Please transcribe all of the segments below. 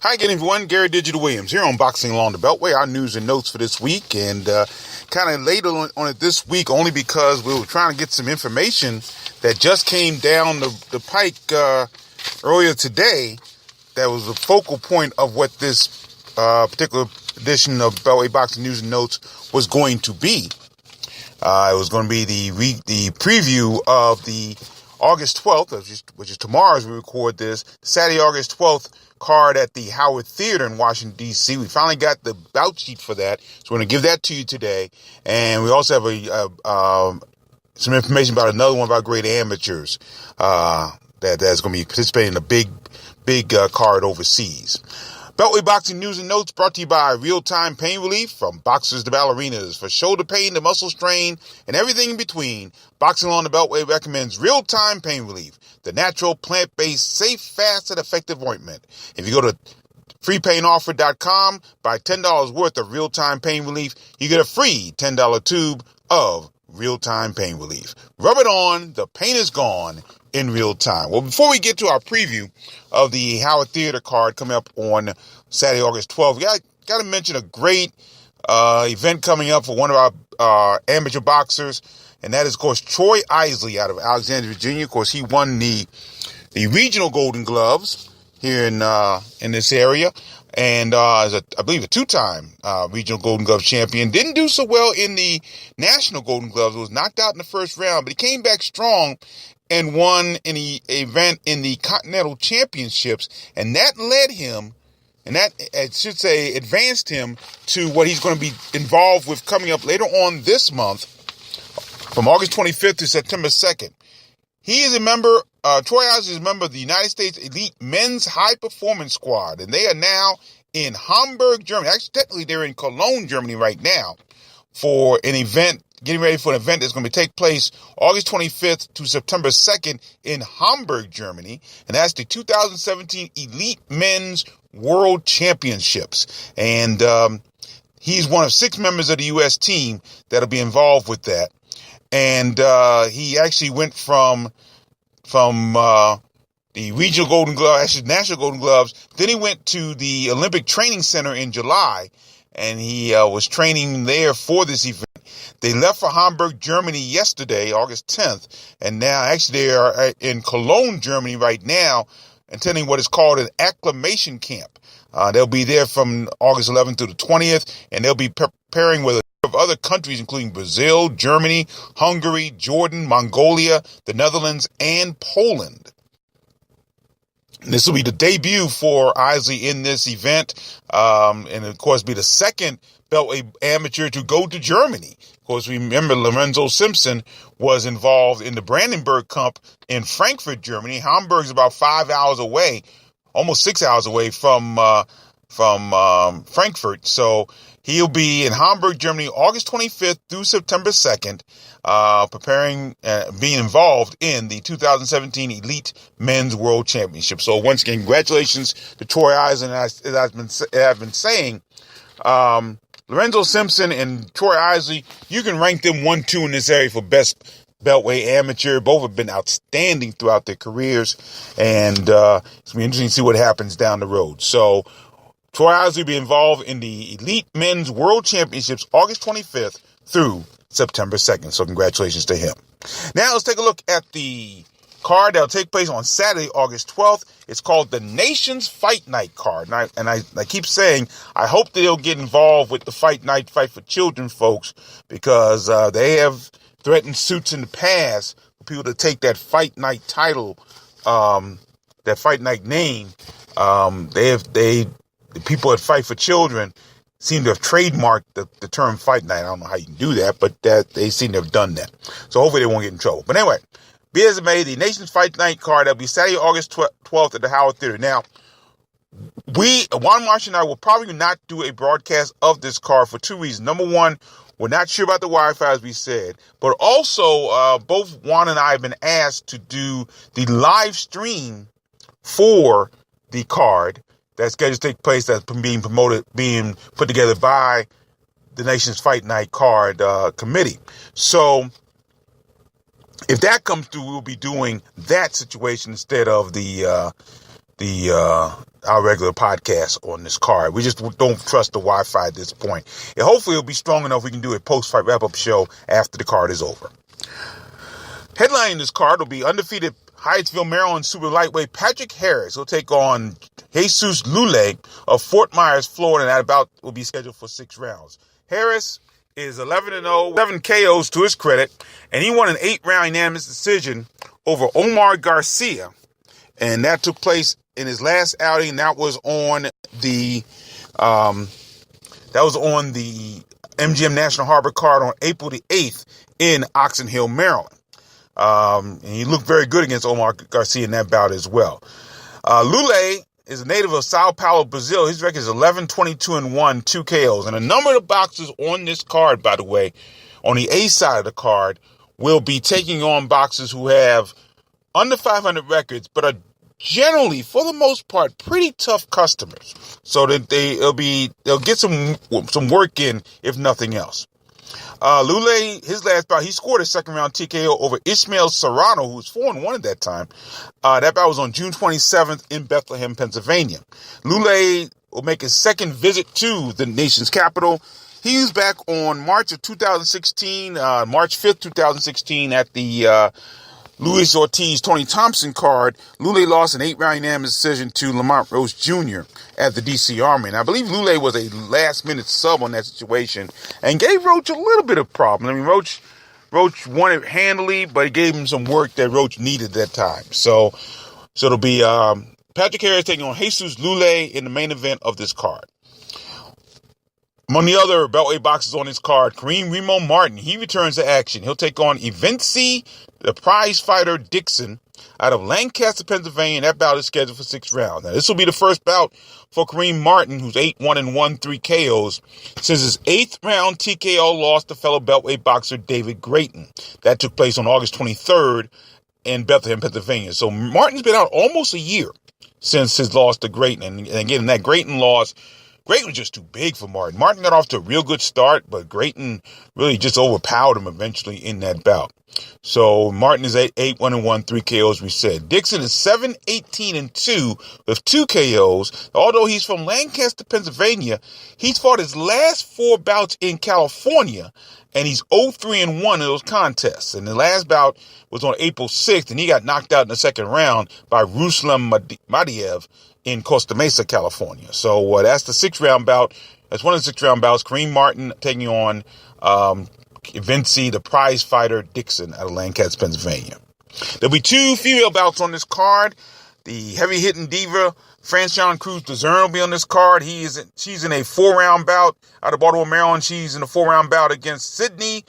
Hi again, everyone. Gary Digital Williams here on Boxing Along the Beltway. Our news and notes for this week, and kind of late on it this week only because we were trying to get some information that just came down the pike earlier today that was the focal point of what this particular edition of Beltway Boxing News and Notes was going to be. It was going to be the preview of the August 12th, which is tomorrow as we record this, Saturday, August 12th, card at the Howard Theater in Washington, D.C. We finally got the bout sheet for that, so we're going to give that to you today. And we also have some information about another one of our great amateurs that's going to be participating in a big card overseas. Beltway Boxing News and Notes brought to you by RealTime Pain Relief, from boxers to ballerinas. For shoulder pain to muscle strain and everything in between, Boxing Along the Beltway recommends RealTime Pain Relief, the natural, plant-based, safe, fast, and effective ointment. If you go to freepainoffer.com, buy $10 worth of RealTime Pain Relief, you get a free $10 tube of RealTime Pain Relief. Rub it on, the pain is gone in real time. Well, before we get to our preview of the Howard Theater card coming up on Saturday, August 12th, we got to mention a great event coming up for one of our amateur boxers, and that is, of course, Troy Isley out of Alexandria, Virginia. Of course, he won the regional Golden Gloves here in this area, and is I believe a two-time regional Golden Glove champion. Didn't do so well in the national Golden Gloves. Was knocked out in the first round, but he came back strong and won an event in the Continental Championships, and that led him, and that, I should say, advanced him to what he's going to be involved with coming up later on this month, from August 25th to September 2nd. He is a member, Troy Isley is a member of the United States Elite Men's High Performance Squad, and they are now in Hamburg, Germany. Actually, technically, they're in Cologne, Germany right now for an event, getting ready for an event that's going to take place August 25th to September 2nd in Hamburg, Germany. And that's the 2017 Elite Men's World Championships. And he's one of 6 members of the U.S. team that'll be involved with that. And he actually went from the regional Golden Gloves, actually national Golden Gloves. Then he went to the Olympic Training Center in July, and he was training there for this event. They left for Hamburg, Germany yesterday, August 10th, and now actually they are in Cologne, Germany right now, attending what is called an acclimation camp. They'll be there from August 11th to the 20th, and they'll be preparing with a number of other countries, including Brazil, Germany, Hungary, Jordan, Mongolia, the Netherlands, and Poland. This will be the debut for Isley in this event, and of course be the second Beltway amateur to go to Germany. Of course, we remember Lorenzo Simpson was involved in the Brandenburg Cup in Frankfurt, Germany. Hamburg's about 5 hours away, almost 6 hours away from Frankfurt. So he'll be in Hamburg, Germany, August 25th through September 2nd, preparing, being involved in the 2017 Elite Men's World Championship. So once again, congratulations to Troy Isley. And as I've been saying, Lorenzo Simpson and Troy Isley, you can rank them 1-2 in this area for best Beltway amateur. Both have been outstanding throughout their careers, and it's going to be interesting to see what happens down the road. So Troy Isley will be involved in the Elite Men's World Championships August 25th through September 2nd. So congratulations to him. Now let's take a look at the card that'll take place on Saturday, August 12th. It's called the Nation's Fight Night card. And I keep saying, I hope that they'll get involved with the Fight Night, Fight for Children folks, because they have threatened suits in the past for people to take that Fight Night title, that Fight Night name. The people at Fight for Children seem to have trademarked the term Fight Night. I don't know how you can do that, but they seem to have done that. So hopefully they won't get in trouble. But anyway, be as it may, the Nation's Fight Night card, that'll be Saturday, August 12th at the Howard Theater. Now, Juan Marsh and I will probably not do a broadcast of this card for 2 reasons. Number one, we're not sure about the Wi-Fi, as we said, but also both Juan and I have been asked to do the live stream for the card that's scheduled to take place, that's being put together by the Nation's Fight Night card committee. So if that comes through, we'll be doing that situation instead of the our regular podcast on this card. We just don't trust the Wi-Fi at this point. And hopefully it'll be strong enough we can do a post-fight wrap-up show after the card is over. Headlining this card will be undefeated Hyattsville, Maryland super lightweight Patrick Harris. He'll take on Jesus Lule of Fort Myers, Florida, and that bout will be scheduled for 6 rounds. Harris is 11-0, 7 KOs to his credit, and he won an 8-round unanimous decision over Omar Garcia, and that took place in his last outing. That was on the MGM National Harbor card on April the 8th in Oxon Hill, Maryland. And he looked very good against Omar Garcia in that bout as well. Lule is a native of Sao Paulo, Brazil. His record is 11-22-1, 2 KOs. And a number of the boxers on this card, by the way, on the A side of the card, will be taking on boxers who have under 500 records, but are generally, for the most part, pretty tough customers. So that they'll get some work in, if nothing else. Lule, his last bout, he scored a second round TKO over Ismael Serrano, who was 4-1 at that time. That bout was on June 27th in Bethlehem, Pennsylvania. Lule will make his second visit to the nation's capital. He was back on March of 2016, March 5th, 2016 at the Luis Ortiz, Tony Thompson card. Lule lost an 8-round unanimous decision to Lamont Rose Jr. at the DC Army. And I believe Lule was a last-minute sub on that situation and gave Roach a little bit of problem. I mean, Roach won it handily, but it gave him some work that Roach needed at that time. So it'll be Patrick Harris taking on Jesus Lule in the main event of this card. Among the other Beltway boxers on this card, Kareem Remo Martin, he returns to action. He'll take on Evency, the prize fighter Dixon, out of Lancaster, Pennsylvania, and that bout is scheduled for 6 rounds. Now, this will be the first bout for Kareem Martin, who's 8-1-1, 3 KOs, since his 8th round TKO loss to fellow Beltway boxer David Grayton. That took place on August 23rd in Bethlehem, Pennsylvania. So Martin's been out almost a year since his loss to Grayton. And again, that Grayton loss, Grayton was just too big for Martin. Martin got off to a real good start, but Grayton really just overpowered him eventually in that bout. So Martin is 8-1-1, 3 KOs, we said. Dixon is 7-18-2 with 2 KOs. Although he's from Lancaster, Pennsylvania, he's fought his last 4 bouts in California, and he's 0-3-1 in those contests. And the last bout was on April 6th, and he got knocked out in the second round by Ruslan Madiev in Costa Mesa, California. So that's the 6-round bout. That's one of the 6-round bouts. Kareem Martin taking on Vinci, the prize fighter Dixon out of Lancaster, Pennsylvania. There'll be 2 female bouts on this card. The heavy-hitting diva, Franchon Cruz-Dezern, will be on this card. She's in a 4-round bout out of Baltimore, Maryland. She's in a 4-round bout against Sydney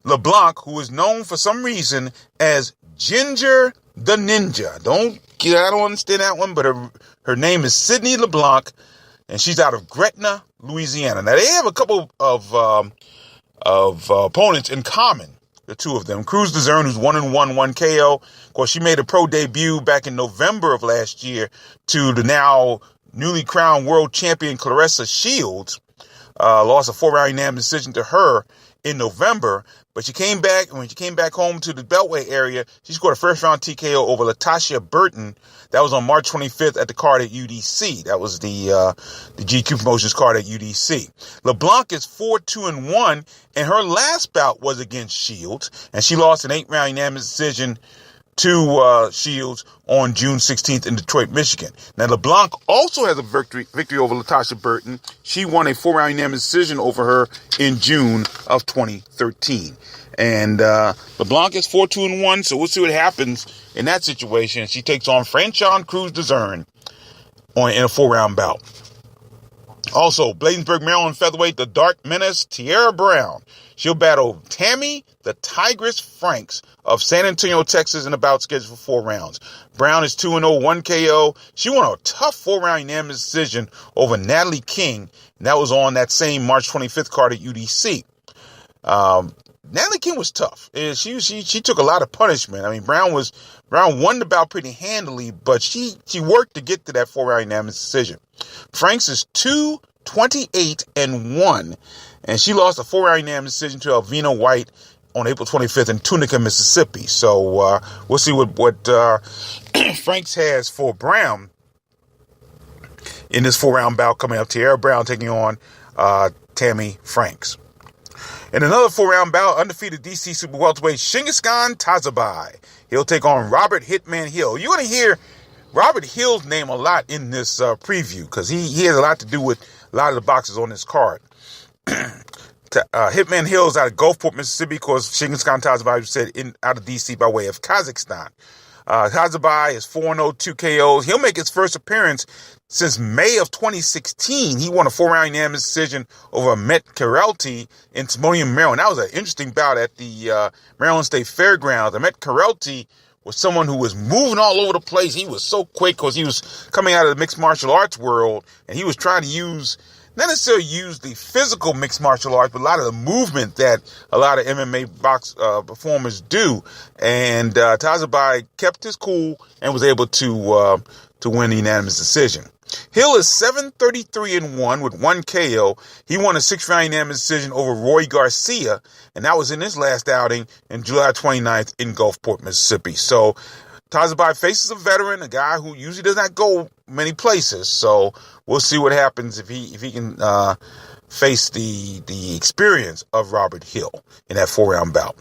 LeBlanc, who is known for some reason as Ginger the Ninja. I don't understand that one, but her name is Sydney LeBlanc, and she's out of Gretna, Louisiana. Now, they have a couple of opponents in common, the two of them. Cruz-Dezern, who's 1-1, 1 KO. Of course, she made a pro debut back in November of last year to the now newly crowned world champion Claressa Shields. Lost a 4-round unanimous decision to her in November. But she came back, and when she came back home to the Beltway area, she scored a first-round TKO over Latasha Burton. That was on March 25th at the card at UDC. That was the GQ Promotions card at UDC. LeBlanc is 4-2-1, and her last bout was against Shields, and she lost an 8-round unanimous decision to Shields on June 16th in Detroit, Michigan. Now, LeBlanc also has a victory over Latasha Burton. She won a 4-round unanimous decision over her in June of 2013. And LeBlanc is 4-2-1, so we'll see what happens in that situation. She takes on Franchon Cruz-Dezern in a 4-round bout. Also, Bladensburg, Maryland featherweight, the Dark Menace, Tierra Brown. She'll battle Tammy the Tigress Franks of San Antonio, Texas, in a bout scheduled for 4 rounds. Brown is 2-0, 1 KO. She won a tough 4-round unanimous decision over Natalie King, and that was on that same March 25th card at UDC. Natalie King was tough. She took a lot of punishment. I mean, Brown won the bout pretty handily, but she worked to get to that 4-round unanimous decision. Franks is 2-28-1, and she lost a 4-round unanimous decision to Alvina White on April 25th in Tunica, Mississippi. So we'll see what Franks has for Brown in this 4-round bout coming up. Tierra Brown taking on Tammy Franks. In another 4-round bout, undefeated DC Super Welterweight Shingaskan Tazabai. He'll take on Robert Hitman Hill. You're going to hear Robert Hill's name a lot in this preview because he has a lot to do with a lot of the boxers on this card. Hitman Hill is out of Gulfport, Mississippi, because Shingaskan Tazabai was said out of DC by way of Kazakhstan. Tazabai is 4-0, 2 KOs. He'll make his first appearance since May of 2016. He won a 4-round unanimous decision over Met Karelty in Timonium, Maryland. That was an interesting bout at the Maryland State Fairgrounds. Met Karelty was someone who was moving all over the place. He was so quick because he was coming out of the mixed martial arts world, and he was trying to not necessarily use the physical mixed martial arts, but a lot of the movement that a lot of MMA box performers do. And Tazabai kept his cool and was able to win the unanimous decision. Hill is 7-33-1 with 1 KO. He won a 6-round unanimous decision over Roy Garcia, and that was in his last outing in July 29th in Gulfport, Mississippi. So Tazabai faces a veteran, a guy who usually does not go many places. So we'll see what happens if he can face the experience of Robert Hill in that 4-round bout.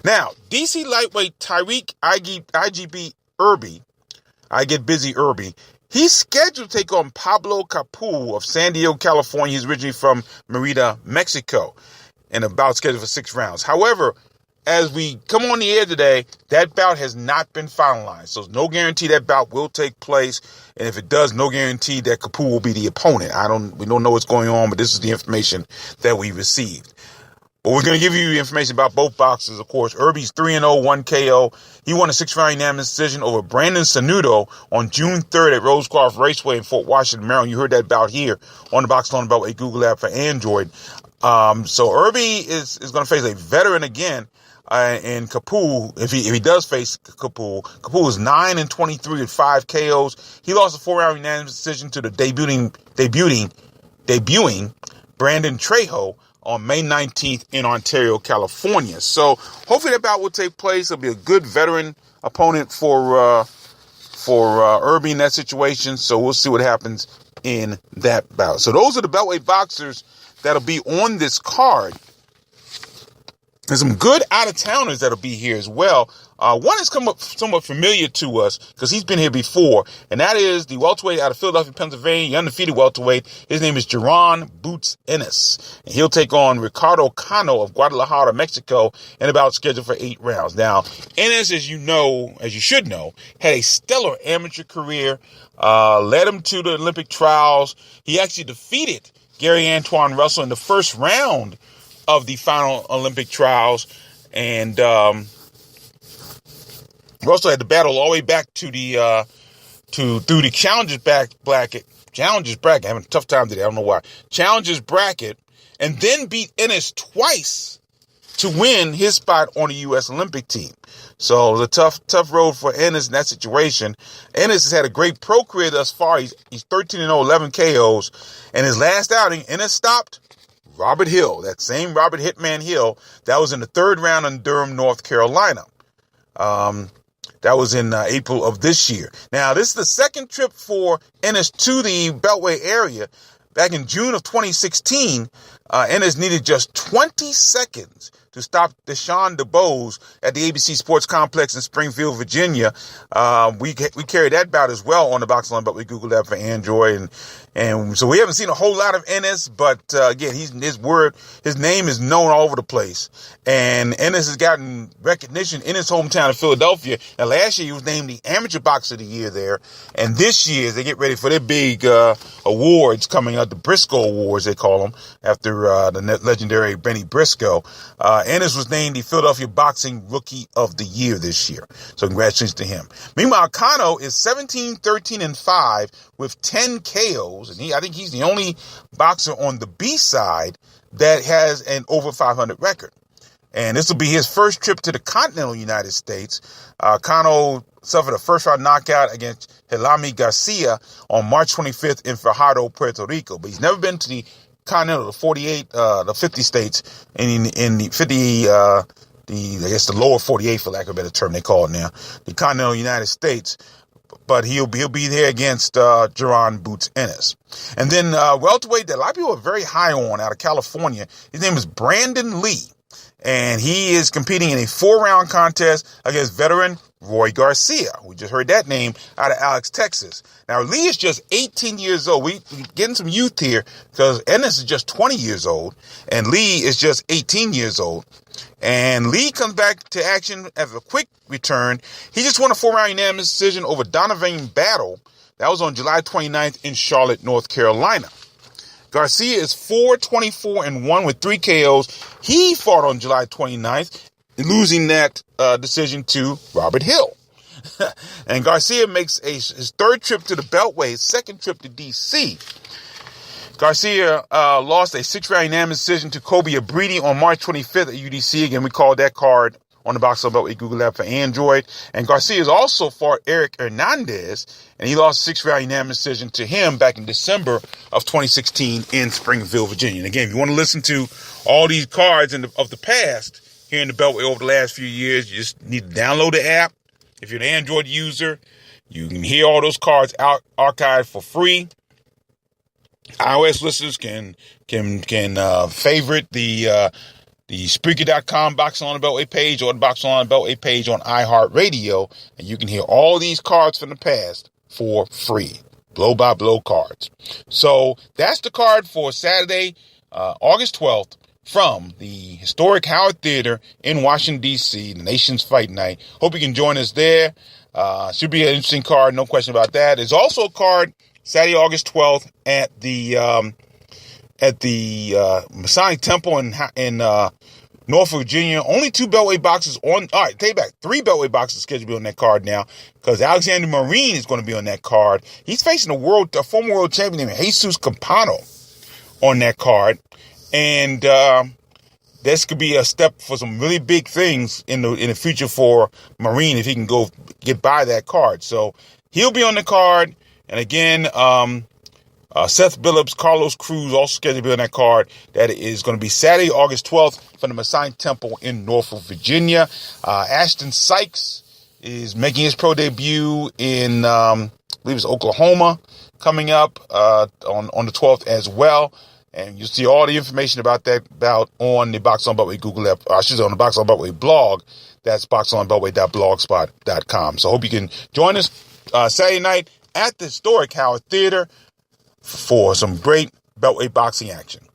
Now, DC lightweight Tyreek IGB Irby, I get busy Irby. He's scheduled to take on Pablo Capul of San Diego, California. He's originally from Merida, Mexico, and a bout scheduled for 6 rounds. However, as we come on the air today, that bout has not been finalized. So there's no guarantee that bout will take place. And if it does, no guarantee that Capul will be the opponent. We don't know what's going on, but this is the information that we received. But we're going to give you information about both boxers, of course. Irby's 3-0, 1 KO. He won a 6-round unanimous decision over Brandon Sanudo on June 3rd at Rosecroft Raceway in Fort Washington, Maryland. You heard that bout here on the Boxing on the Beltway Google app for Android. So Irby is going to face a veteran again. And Capul, if he does face Capul is 9-23 with 5 KOs. He lost a 4-round unanimous decision to the debuting Brandon Trejo on May 19th in Ontario, California. So hopefully that bout will take place. It'll be a good veteran opponent for Irby in that situation. So we'll see what happens in that bout. So those are the Beltway boxers that'll be on this card. There's some good out-of-towners that'll be here as well. One has come up somewhat familiar to us because he's been here before, and that is the welterweight out of Philadelphia, Pennsylvania, the undefeated welterweight. His name is Jaron Boots Ennis, and he'll take on Ricardo Cano of Guadalajara, Mexico, in a bout scheduled for 8 rounds. Now, Ennis, as you should know, had a stellar amateur career, led him to the Olympic trials. He actually defeated Gary Antoine Russell in the first round of the final Olympic trials, and Russell had to battle all the way back to the through the Challengers bracket. I'm having a tough time today. I don't know why. Challengers bracket, and then beat Ennis twice to win his spot on the U.S. Olympic team. So it was a tough road for Ennis in that situation. Ennis has had a great pro career thus far. He's 13-0, 11 KOs, and his last outing, Ennis stopped Robert Hill, that same Robert Hitman Hill. That was in the 3rd round in Durham, North Carolina. That was in April of this year. Now, this is the second trip for Ennis to the Beltway area. Back in June of 2016, Ennis needed just 20 seconds to stop Deshaun DeBose at the ABC Sports Complex in Springfield, Virginia. We carried that bout as well on the Boxing on Beltway Google app for Android, and so we haven't seen a whole lot of Ennis, but again, his name is known all over the place, and Ennis has gotten recognition in his hometown of Philadelphia. And last year he was named the Amateur Boxer of the Year there, and this year as they get ready for their big awards coming up, the Briscoe Awards they call them, after the legendary Benny Briscoe. Ennis was named the Philadelphia Boxing Rookie of the Year this year. So congratulations to him. Meanwhile, Cano is 17-13-5 with 10 KOs. And I think he's the only boxer on the B side that has an over 500 record. And this will be his first trip to the continental United States. Cano suffered a first-round knockout against Helami Garcia on March 25th in Fajardo, Puerto Rico. But he's never been to the continental, the 50 states, and in the 50, I guess the lower 48, for lack of a better term, they call it now, the continental United States. but he'll be there against Jerron Boots Ennis. And then welterweight that a lot of people are very high on out of California. His name is Brandon Lee, and he is competing in a 4-round contest against veteran Roy Garcia. We just heard that name out of Alex, Texas. Now, Lee is just 18 years old. We're getting some youth here because Ennis is just 20 years old, and Lee is just 18 years old. And Lee comes back to action as a quick return. He just won a 4-round unanimous decision over Donovan Battle. That was on July 29th in Charlotte, North Carolina. Garcia is 4-24-1 with 3 KOs. He fought on July 29th, losing that decision to Robert Hill. And Garcia makes his 3rd trip to the Beltway, his 2nd trip to D.C. Garcia lost a 6-round unanimous decision to Kobe Abriti on March 25th at UDC. Again, we called that card on the Box on Beltway Google app for Android. And Garcia also fought Eric Hernandez, and he lost a 6-round unanimous decision to him back in December of 2016 in Springfield, Virginia. And again, if you want to listen to all these cards of the past here in the Beltway over the last few years, you just need to download the app. If you're an Android user, you can hear all those cards archived for free. iOS listeners can favorite the Spreaker.com Boxing on the Beltway page or the Boxing on the Beltway page on iHeartRadio, and you can hear all these cards from the past for free, blow-by-blow cards. So that's the card for Saturday, August 12th, from the historic Howard Theater in Washington, D.C., the nation's fight night. Hope you can join us there. Should be an interesting card, no question about that. There's also a card Saturday, August 12th at the Masonic Temple in Norfolk, Virginia. Only 2 Beltway boxes on. All right, take it back. 3 Beltway boxes scheduled to be on that card now because Alexander Marine is going to be on that card. He's facing a former world champion named Jesus Campano on that card. And this could be a step for some really big things in the future for Marine if he can go get by that card. So he'll be on the card. And again, Seth Billups, Carlos Cruz also scheduled to be on that card. That is going to be Saturday, August 12th from the Masonic Temple in Norfolk, Virginia. Ashton Sykes is making his pro debut in, I believe it's Oklahoma, coming up on the 12th as well. And you'll see all the information about that bout on the Box on Beltway Google app. I should say on the Box on Beltway blog. That's boxonbeltway.blogspot.com. So I hope you can join us Saturday night at the historic Howard Theater for some great Beltway boxing action.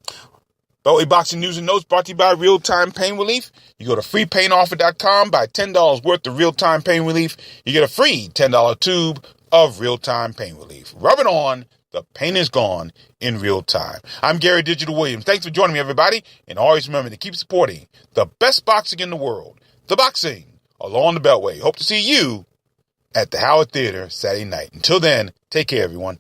Beltway boxing news and notes brought to you by RealTime Pain Relief. You go to freepainoffer.com, buy $10 worth of RealTime Pain Relief. You get a free $10 tube of RealTime Pain Relief. Rub it on. The pain is gone in real time. I'm Gary Digital Williams. Thanks for joining me, everybody. And always remember to keep supporting the best boxing in the world, the boxing along the Beltway. Hope to see you at the Howard Theater Saturday night. Until then, take care, everyone.